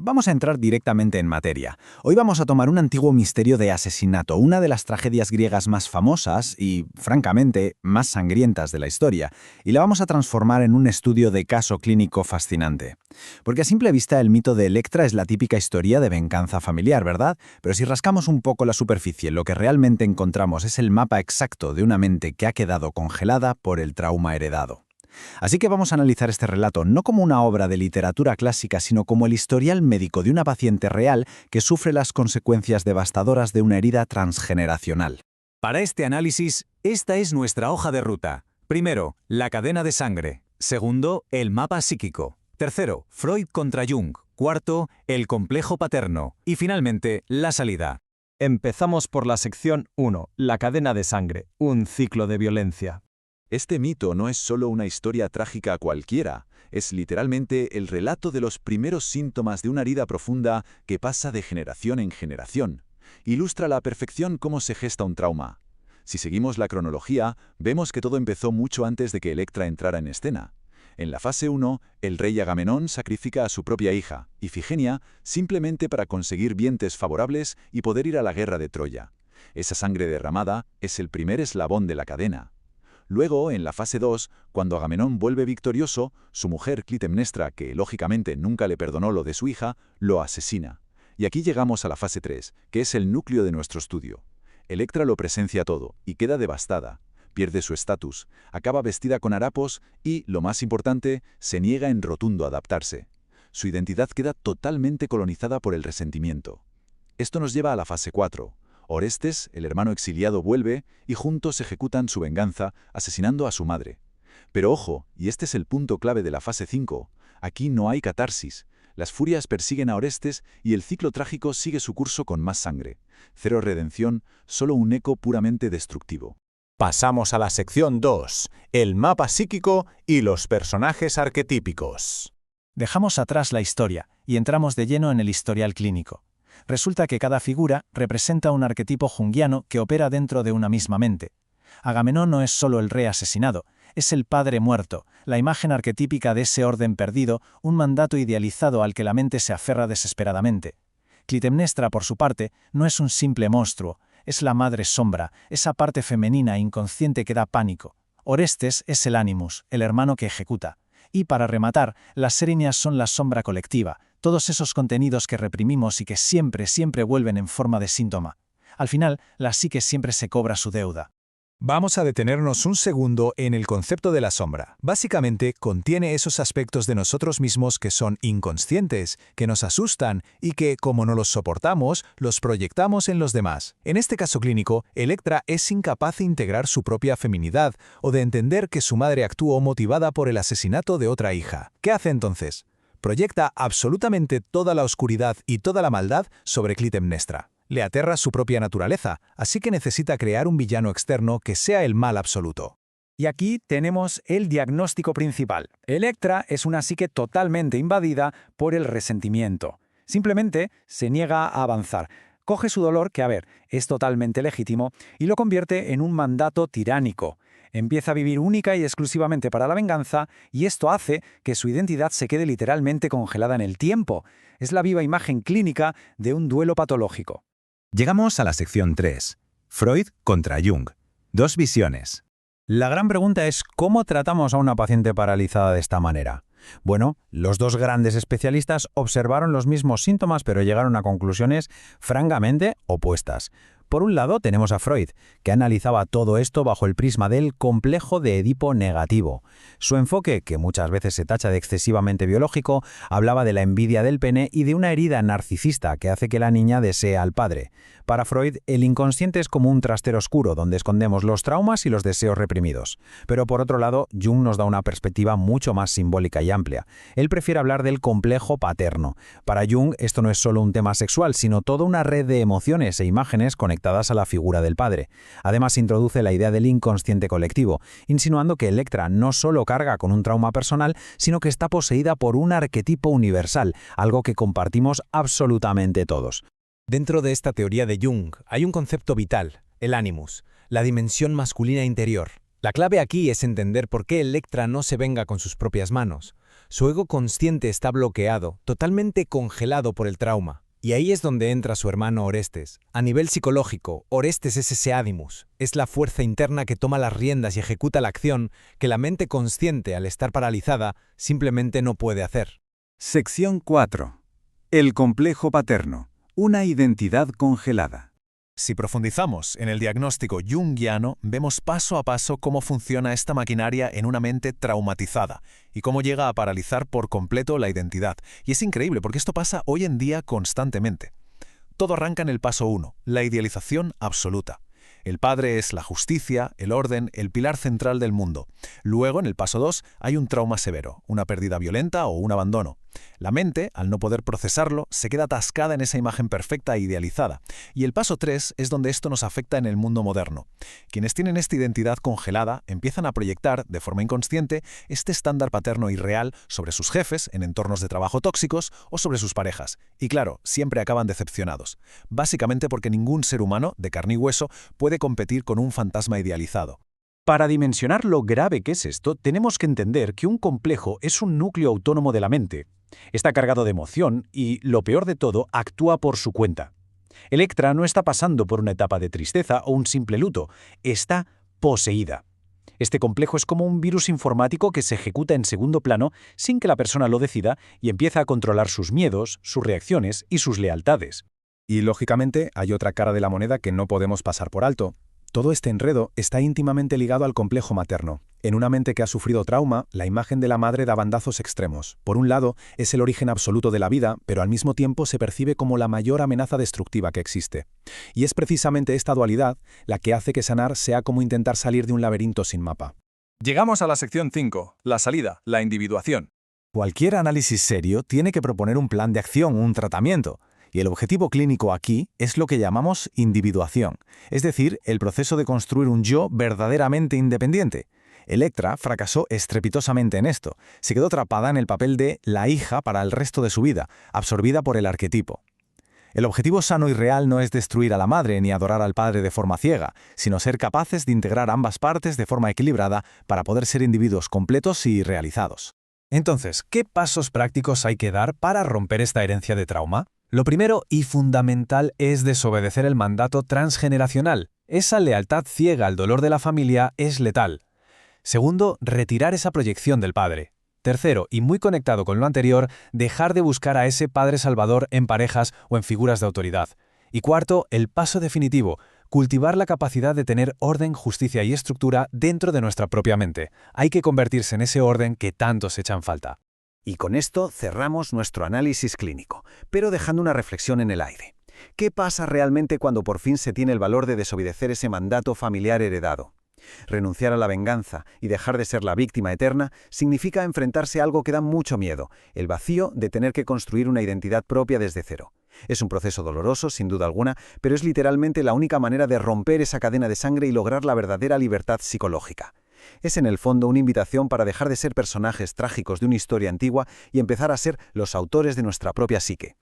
vamos a entrar directamente en materia. Hoy vamos a tomar un antiguo misterio de asesinato, una de las tragedias griegas más famosas y, francamente, más sangrientas de la historia, y la vamos a transformar en un estudio de caso clínico fascinante. Porque a simple vista el mito de Electra es la típica historia de venganza familiar, ¿verdad? Pero si rascamos un poco la superficie, lo que realmente encontramos es el mapa exacto de una mente que ha quedado congelada por el trauma heredado. Así que vamos a analizar este relato no como una obra de literatura clásica, sino como el historial médico de una paciente real que sufre las consecuencias devastadoras de una herida transgeneracional. Para este análisis, esta es nuestra hoja de ruta. Primero, la cadena de sangre. Segundo, el mapa psíquico. Tercero, Freud contra Jung. Cuarto, el complejo paterno. Y finalmente, la salida. Empezamos por la sección 1, la cadena de sangre, un ciclo de violencia. Este mito no es solo una historia trágica cualquiera, es literalmente el relato de los primeros síntomas de una herida profunda que pasa de generación en generación. Ilustra a la perfección cómo se gesta un trauma. Si seguimos la cronología, vemos que todo empezó mucho antes de que Electra entrara en escena. En la fase 1, el rey Agamenón sacrifica a su propia hija, Ifigenia, simplemente para conseguir vientres favorables y poder ir a la guerra de Troya. Esa sangre derramada es el primer eslabón de la cadena. Luego, en la fase 2, cuando Agamenón vuelve victorioso, su mujer Clitemnestra, que lógicamente nunca le perdonó lo de su hija, lo asesina. Y aquí llegamos a la fase 3, que es el núcleo de nuestro estudio. Electra lo presencia todo y queda devastada. Pierde su estatus, acaba vestida con harapos y, lo más importante, se niega en rotundo a adaptarse. Su identidad queda totalmente colonizada por el resentimiento. Esto nos lleva a la fase 4. Orestes, el hermano exiliado, vuelve y juntos ejecutan su venganza, asesinando a su madre. Pero ojo, y este es el punto clave de la fase 5, aquí no hay catarsis. Las furias persiguen a Orestes y el ciclo trágico sigue su curso con más sangre. Cero redención, solo un eco puramente destructivo. Pasamos a la sección 2, el mapa psíquico y los personajes arquetípicos. Dejamos atrás la historia y entramos de lleno en el historial clínico. Resulta que cada figura representa un arquetipo junguiano que opera dentro de una misma mente. Agamenón no es solo el rey asesinado, es el padre muerto, la imagen arquetípica de ese orden perdido, un mandato idealizado al que la mente se aferra desesperadamente. Clitemnestra, por su parte, no es un simple monstruo, es la madre sombra, esa parte femenina e inconsciente que da pánico. Orestes es el Animus, el hermano que ejecuta. Y para rematar, las Sérinias son la sombra colectiva, todos esos contenidos que reprimimos y que siempre vuelven en forma de síntoma. Al final, la psique siempre se cobra su deuda. Vamos a detenernos un segundo en el concepto de la sombra. Básicamente, contiene esos aspectos de nosotros mismos que son inconscientes, que nos asustan y que, como no los soportamos, los proyectamos en los demás. En este caso clínico, Electra es incapaz de integrar su propia feminidad o de entender que su madre actuó motivada por el asesinato de otra hija. ¿Qué hace entonces? Proyecta absolutamente toda la oscuridad y toda la maldad sobre Clitemnestra. Le aterra su propia naturaleza, así que necesita crear un villano externo que sea el mal absoluto. Y aquí tenemos el diagnóstico principal. Electra es una psique totalmente invadida por el resentimiento. Simplemente se niega a avanzar. Coge su dolor, que es totalmente legítimo, y lo convierte en un mandato tiránico. Empieza a vivir única y exclusivamente para la venganza, y esto hace que su identidad se quede literalmente congelada en el tiempo. Es la viva imagen clínica de un duelo patológico. Llegamos a la sección 3. Freud contra Jung. Dos visiones. La gran pregunta es ¿cómo tratamos a una paciente paralizada de esta manera? Bueno, los dos grandes especialistas observaron los mismos síntomas, pero llegaron a conclusiones francamente opuestas. Por un lado tenemos a Freud, que analizaba todo esto bajo el prisma del complejo de Edipo negativo. Su enfoque, que muchas veces se tacha de excesivamente biológico, hablaba de la envidia del pene y de una herida narcisista que hace que la niña desee al padre. Para Freud, el inconsciente es como un trastero oscuro donde escondemos los traumas y los deseos reprimidos. Pero por otro lado, Jung nos da una perspectiva mucho más simbólica y amplia. Él prefiere hablar del complejo paterno. Para Jung, esto no es solo un tema sexual, sino toda una red de emociones e imágenes conectadas a la figura del padre. Además, introduce la idea del inconsciente colectivo, insinuando que Electra no solo carga con un trauma personal, sino que está poseída por un arquetipo universal, algo que compartimos absolutamente todos. Dentro de esta teoría de Jung hay un concepto vital, el Animus, la dimensión masculina interior. La clave aquí es entender por qué Electra no se venga con sus propias manos. Su ego consciente está bloqueado, totalmente congelado por el trauma. Y ahí es donde entra su hermano Orestes. A nivel psicológico, Orestes es ese Animus, es la fuerza interna que toma las riendas y ejecuta la acción que la mente consciente, al estar paralizada, simplemente no puede hacer. Sección 4. El complejo paterno. Una identidad congelada. Si profundizamos en el diagnóstico junguiano, vemos paso a paso cómo funciona esta maquinaria en una mente traumatizada y cómo llega a paralizar por completo la identidad. Y es increíble porque esto pasa hoy en día constantemente. Todo arranca en el paso 1, la idealización absoluta. El padre es la justicia, el orden, el pilar central del mundo. Luego, en el paso 2, hay un trauma severo, una pérdida violenta o un abandono. La mente, al no poder procesarlo, se queda atascada en esa imagen perfecta e idealizada. Y el paso 3 es donde esto nos afecta en el mundo moderno. Quienes tienen esta identidad congelada empiezan a proyectar, de forma inconsciente, este estándar paterno irreal sobre sus jefes en entornos de trabajo tóxicos o sobre sus parejas. Y claro, siempre acaban decepcionados. Básicamente porque ningún ser humano, de carne y hueso, puede competir con un fantasma idealizado. Para dimensionar lo grave que es esto, tenemos que entender que un complejo es un núcleo autónomo de la mente. Está cargado de emoción y, lo peor de todo, actúa por su cuenta. Electra no está pasando por una etapa de tristeza o un simple luto, está poseída. Este complejo es como un virus informático que se ejecuta en segundo plano sin que la persona lo decida y empieza a controlar sus miedos, sus reacciones y sus lealtades. Y, lógicamente, hay otra cara de la moneda que no podemos pasar por alto. Todo este enredo está íntimamente ligado al complejo materno. En una mente que ha sufrido trauma, la imagen de la madre da bandazos extremos. Por un lado, es el origen absoluto de la vida, pero al mismo tiempo se percibe como la mayor amenaza destructiva que existe. Y es precisamente esta dualidad la que hace que sanar sea como intentar salir de un laberinto sin mapa. Llegamos a la sección 5, la salida, la individuación. Cualquier análisis serio tiene que proponer un plan de acción, un tratamiento. Y el objetivo clínico aquí es lo que llamamos individuación, es decir, el proceso de construir un yo verdaderamente independiente. Electra fracasó estrepitosamente en esto. Se quedó atrapada en el papel de la hija para el resto de su vida, absorbida por el arquetipo. El objetivo sano y real no es destruir a la madre ni adorar al padre de forma ciega, sino ser capaces de integrar ambas partes de forma equilibrada para poder ser individuos completos y realizados. Entonces, ¿qué pasos prácticos hay que dar para romper esta herencia de trauma? Lo primero y fundamental es desobedecer el mandato transgeneracional. Esa lealtad ciega al dolor de la familia es letal. Segundo, retirar esa proyección del padre. Tercero, y muy conectado con lo anterior, dejar de buscar a ese padre salvador en parejas o en figuras de autoridad. Y cuarto, el paso definitivo, cultivar la capacidad de tener orden, justicia y estructura dentro de nuestra propia mente. Hay que convertirse en ese orden que tantos echan falta. Y con esto cerramos nuestro análisis clínico, pero dejando una reflexión en el aire. ¿Qué pasa realmente cuando por fin se tiene el valor de desobedecer ese mandato familiar heredado? Renunciar a la venganza y dejar de ser la víctima eterna significa enfrentarse a algo que da mucho miedo, el vacío de tener que construir una identidad propia desde cero. Es un proceso doloroso, sin duda alguna, pero es literalmente la única manera de romper esa cadena de sangre y lograr la verdadera libertad psicológica. Es en el fondo una invitación para dejar de ser personajes trágicos de una historia antigua y empezar a ser los autores de nuestra propia psique.